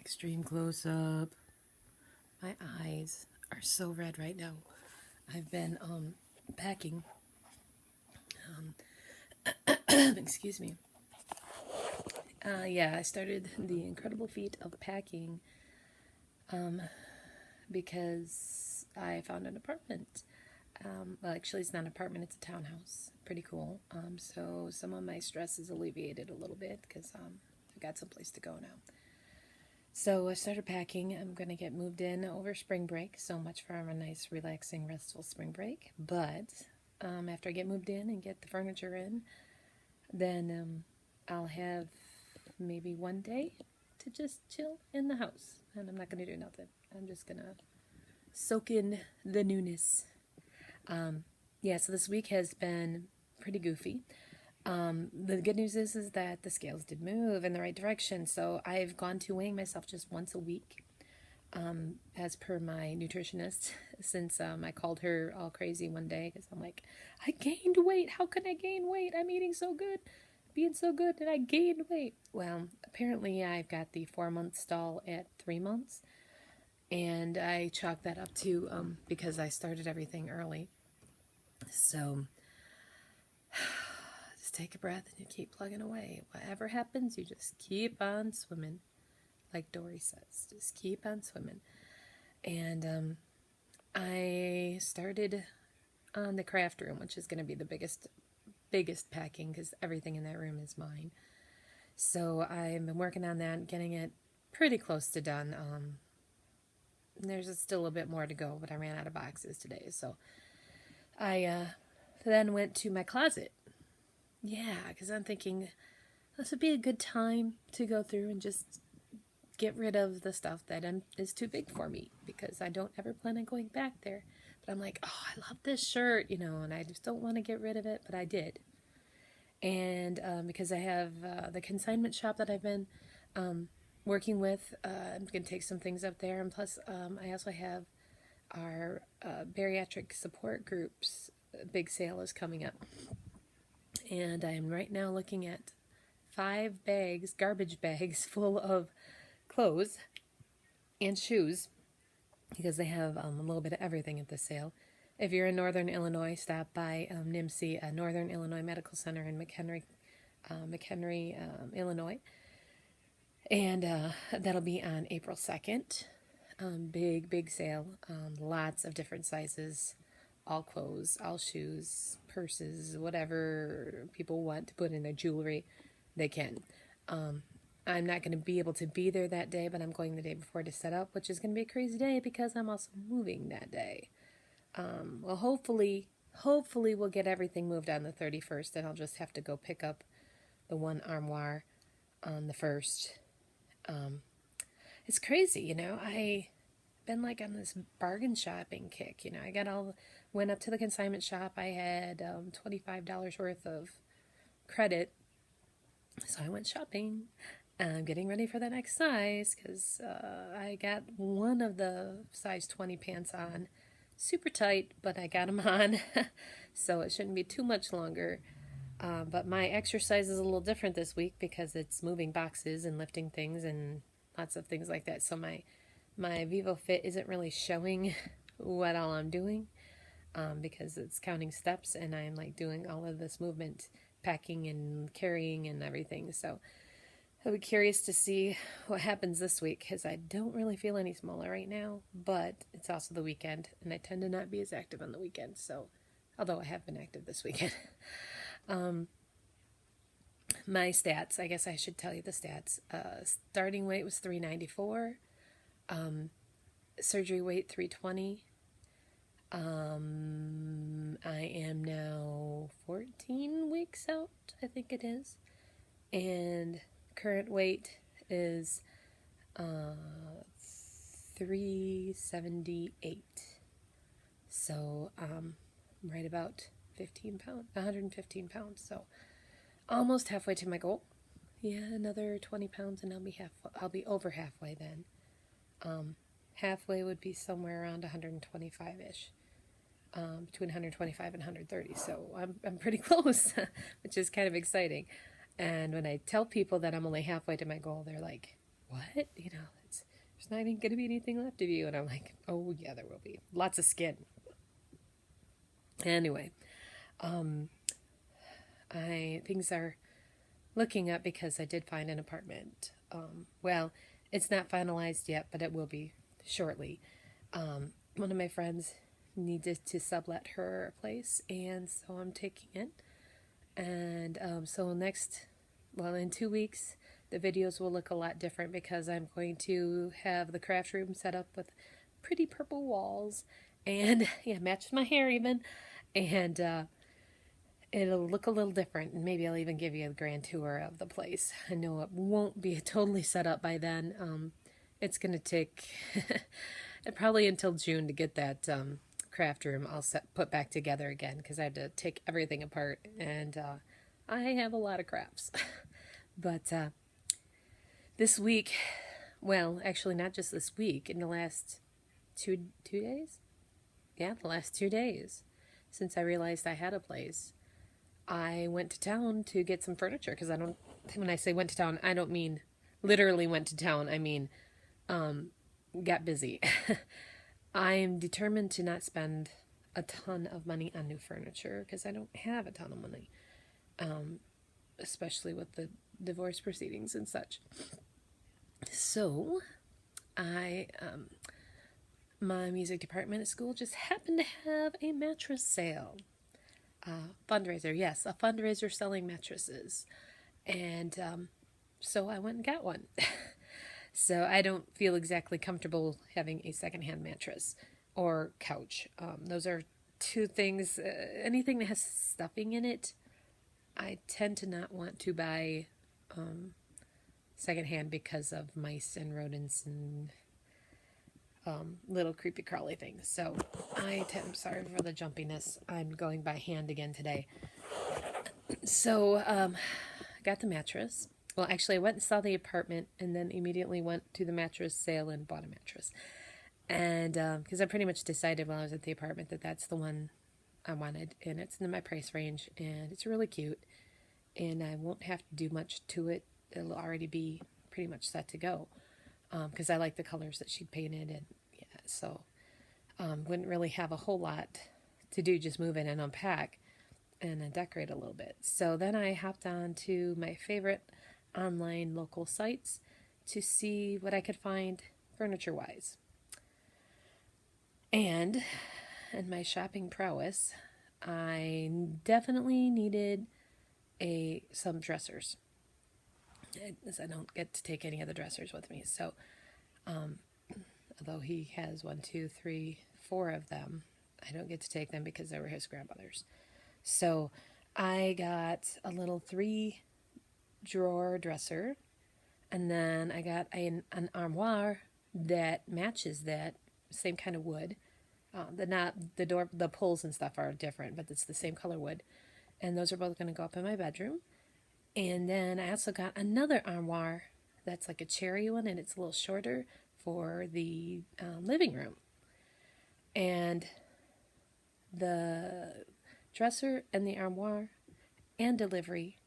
Extreme close up. My eyes are so red right now. I've been packing. Excuse me. Yeah, I started the incredible feat of packing because I found an apartment. Well, actually, it's not an apartment, it's a townhouse. Pretty cool. So some of my stress is alleviated a little bit because I've got someplace to go now. So I started packing. I'm going to get moved in over spring break. So much for a nice, relaxing, restful spring break. But after I get moved in and get the furniture in, then I'll have maybe one day to just chill in the house. And I'm not going to do nothing. I'm just going to soak in the newness. Yeah, so this week has been pretty goofy. The good news is that the scales did move in the right direction. So I've gone to weighing myself just once a week, as per my nutritionist, since I called her all crazy one day because I'm like, I gained weight. How can I gain weight? I'm eating so good, being so good, and I gained weight. Well, apparently I've got the 4-month stall at 3 months, and I chalked that up to because I started everything early. So just take a breath and you keep plugging away. Whatever happens, you just keep on swimming. Like Dory says, just keep on swimming. And I started on the craft room, which is going to be the biggest packing because everything in that room is mine. So I've been working on that, getting it pretty close to done. There's still a bit more to go, but I ran out of boxes today. So I then went to my closet. Yeah, because I'm thinking this would be a good time to go through and just get rid of the stuff that is too big for me because I don't ever plan on going back there. But I'm like, oh, I love this shirt, and I just don't want to get rid of it, but I did. And because I have the consignment shop that I've been working with, I'm going to take some things up there. And plus, I also have our bariatric support groups big sale is coming up. And I'm right now looking at 5 bags, garbage bags, full of clothes and shoes because they have a little bit of everything at the sale. If you're in Northern Illinois, stop by NIMC, Northern Illinois Medical Center in McHenry, Illinois. And that'll be on April 2nd. Big sale. Lots of different sizes. All clothes, all shoes, purses, whatever people want to put in their jewelry, they can. I'm not going to be able to be there that day, but I'm going the day before to set up, which is going to be a crazy day because I'm also moving that day. Well, hopefully we'll get everything moved on the 31st, and I'll just have to go pick up the one armoire on the 1st. It's crazy, I've been like on this bargain shopping kick. Went up to the consignment shop. I had $25 worth of credit, so I went shopping. I'm getting ready for the next size because I got one of the size 20 pants on. Super tight, but I got them on, so it shouldn't be too much longer. But my exercise is a little different this week because it's moving boxes and lifting things and lots of things like that. So my VivoFit isn't really showing what all I'm doing because it's counting steps and I'm like doing all of this movement, packing and carrying and everything. So I'll be curious to see what happens this week because I don't really feel any smaller right now, but it's also the weekend and I tend to not be as active on the weekend. So, although I have been active this weekend. My stats, I guess I should tell you the stats. Starting weight was 394. Surgery weight 320. I am now 14 weeks out, I think it is. And current weight is 378. So right about 115 pounds. So almost halfway to my goal. Yeah, another 20 pounds and I'll be over halfway then. Halfway would be somewhere around 125-ish. Between 125 and 130. So I'm pretty close, which is kind of exciting. And when I tell people that I'm only halfway to my goal, they're like, what? You know, there's not even going to be anything left of you. And I'm like, oh, yeah, there will be. Lots of skin. Anyway, things are looking up because I did find an apartment. Well, it's not finalized yet, but it will be shortly. One of my friends needed to sublet her place, and so I'm taking it. And so in 2 weeks, the videos will look a lot different because I'm going to have the craft room set up with pretty purple walls and, yeah, match my hair even. And it'll look a little different, and maybe I'll even give you a grand tour of the place. I know it won't be totally set up by then. It's going to take probably until June to get that craft room all put back together again, because I had to take everything apart, and I have a lot of crafts. But this week, well, actually not just this week, in the last two days? Yeah, the last 2 days, since I realized I had a place, I went to town to get some furniture, because when I say went to town, I don't mean literally went to town. I mean, got busy. I am determined to not spend a ton of money on new furniture because I don't have a ton of money, especially with the divorce proceedings and such. So, my music department at school just happened to have a mattress sale. Fundraiser, yes, a fundraiser selling mattresses. And so I went and got one. So I don't feel exactly comfortable having a secondhand mattress or couch. Those are two things. Anything that has stuffing in it, I tend to not want to buy secondhand because of mice and rodents and little creepy crawly things. So I'm sorry for the jumpiness. I'm going by hand again today. So got the mattress. Well, actually, I went and saw the apartment and then immediately went to the mattress sale and bought a mattress. And because I pretty much decided while I was at the apartment that that's the one I wanted, and it's in my price range, and it's really cute, and I won't have to do much to it. It'll already be pretty much set to go, because I like the colors that she'd painted, and yeah, so wouldn't really have a whole lot to do, just move in and unpack and then decorate a little bit. So then I hopped on to my favorite online local sites to see what I could find furniture-wise. And in my shopping prowess, I definitely needed some dressers. I don't get to take any of the dressers with me, so although he has 1, 2, 3, 4 of them, I don't get to take them because they were his grandmother's. So I got a little 3-drawer dresser, and then I got an armoire that matches that same kind of wood. The pulls and stuff are different, but it's the same color wood, and those are both going to go up in my bedroom. And then I also got another armoire that's like a cherry one, and it's a little shorter for the living room. And the dresser and the armoire and delivery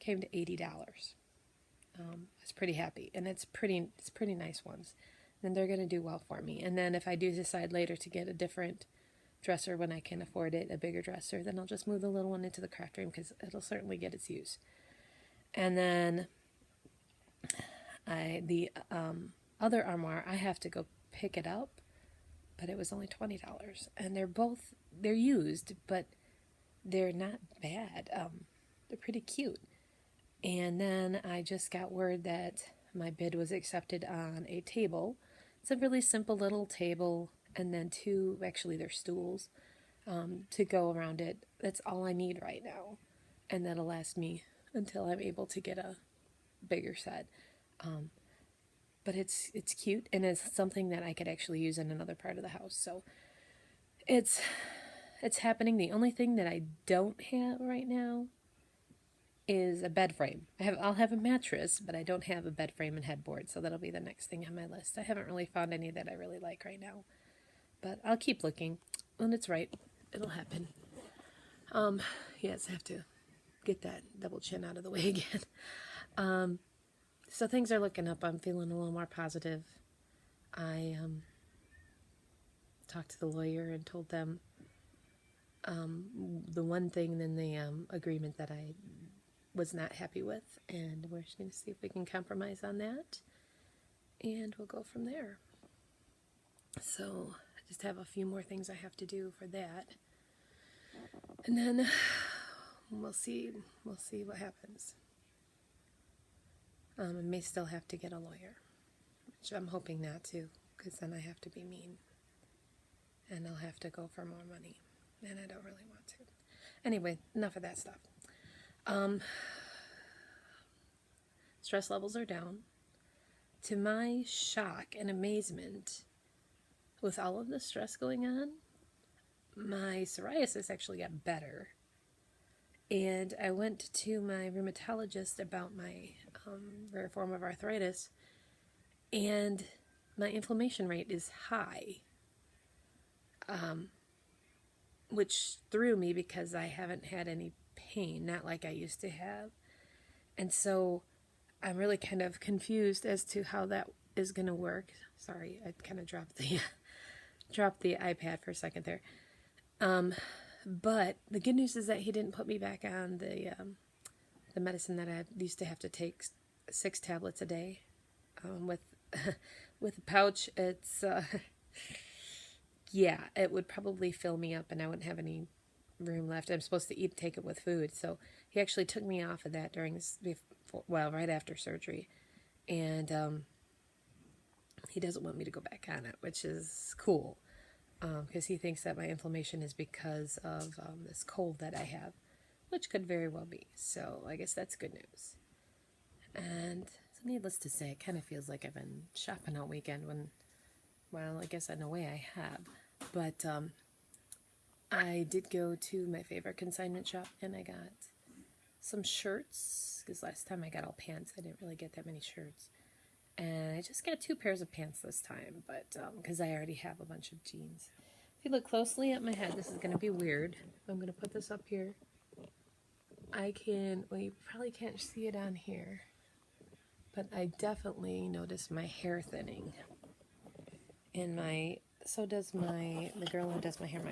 came to $80. I was pretty happy, and it's pretty nice ones. And they're going to do well for me. And then if I do decide later to get a different dresser when I can afford it, a bigger dresser, then I'll just move the little one into the craft room because it'll certainly get its use. And then the other armoire, I have to go pick it up, but it was only $20. And they're used, but they're not bad. They're pretty cute. And then I just got word that my bid was accepted on a table. It's a really simple little table, and then they're stools to go around it. That's all I need right now, and that'll last me until I'm able to get a bigger set. But it's cute, and it's something that I could actually use in another part of the house. So it's happening. The only thing that I don't have right now is a bed frame. I'll have a mattress, but I don't have a bed frame and headboard, so that'll be the next thing on my list. I haven't really found any that I really like right now, but I'll keep looking. When it's right, it'll happen. Yes, I have to get that double chin out of the way again. So things are looking up. I'm feeling a little more positive. I talked to the lawyer and told them the one thing in the agreement that I was not happy with, and we're just going to see if we can compromise on that, and we'll go from there. So I just have a few more things I have to do for that, and then we'll see what happens. I may still have to get a lawyer, which I'm hoping not to, because then I have to be mean, and I'll have to go for more money, and I don't really want to. Anyway, enough of that stuff. Stress levels are down. To my shock and amazement, with all of the stress going on, my psoriasis actually got better. And I went to my rheumatologist about my rare form of arthritis, and my inflammation rate is high, which threw me because I haven't had any pain, not like I used to have. And so I'm really kind of confused as to how that is going to work. Sorry, I kind of dropped the iPad for a second there. But the good news is that he didn't put me back on the medicine that I used to have to take 6 tablets a day. With a pouch, it's yeah, it would probably fill me up and I wouldn't have any room left. I'm supposed to take it with food, so he actually took me off of that right after surgery, and he doesn't want me to go back on it, which is cool, because he thinks that my inflammation is because of this cold that I have, which could very well be. So I guess that's good news. And so needless to say, it kind of feels like I've been shopping all weekend well, I guess in a way I have. But I did go to my favorite consignment shop, and I got some shirts, because last time I got all pants. I didn't really get that many shirts. And I just got 2 pairs of pants this time, but because I already have a bunch of jeans. If you look closely at my head, this is going to be weird. I'm going to put this up here. You probably can't see it on here, but I definitely noticed my hair thinning. And so does the girl who does my hair,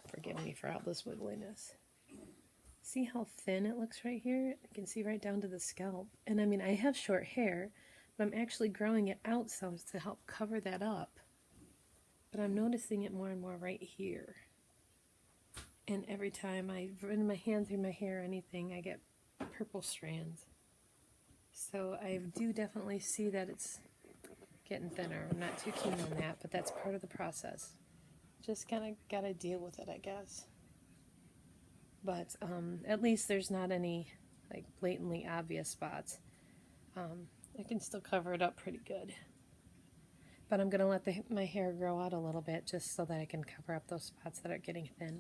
forgive me for all this wiggliness. See how thin it looks right here? You can see right down to the scalp. And I mean, I have short hair, but I'm actually growing it out some to help cover that up. But I'm noticing it more and more right here. And every time I run my hand through my hair or anything, I get purple strands. So I do definitely see that it's getting thinner. I'm not too keen on that, but that's part of the process. Just kind of got to deal with it, I guess. But at least there's not any like blatantly obvious spots. I can still cover it up pretty good. But I'm going to let my hair grow out a little bit just so that I can cover up those spots that are getting thin.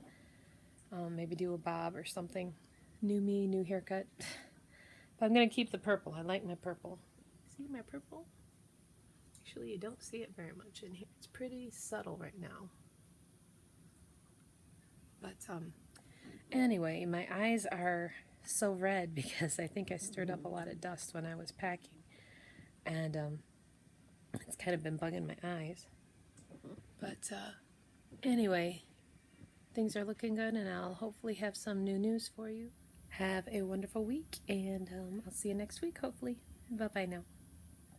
Maybe do a bob or something. New me, new haircut. But I'm going to keep the purple. I like my purple. See my purple? Actually, you don't see it very much in here. It's pretty subtle right now. But anyway, my eyes are so red because I think I stirred up a lot of dust when I was packing. And it's kind of been bugging my eyes. But anyway, things are looking good, and I'll hopefully have some new news for you. Have a wonderful week, and I'll see you next week, hopefully. Bye-bye now.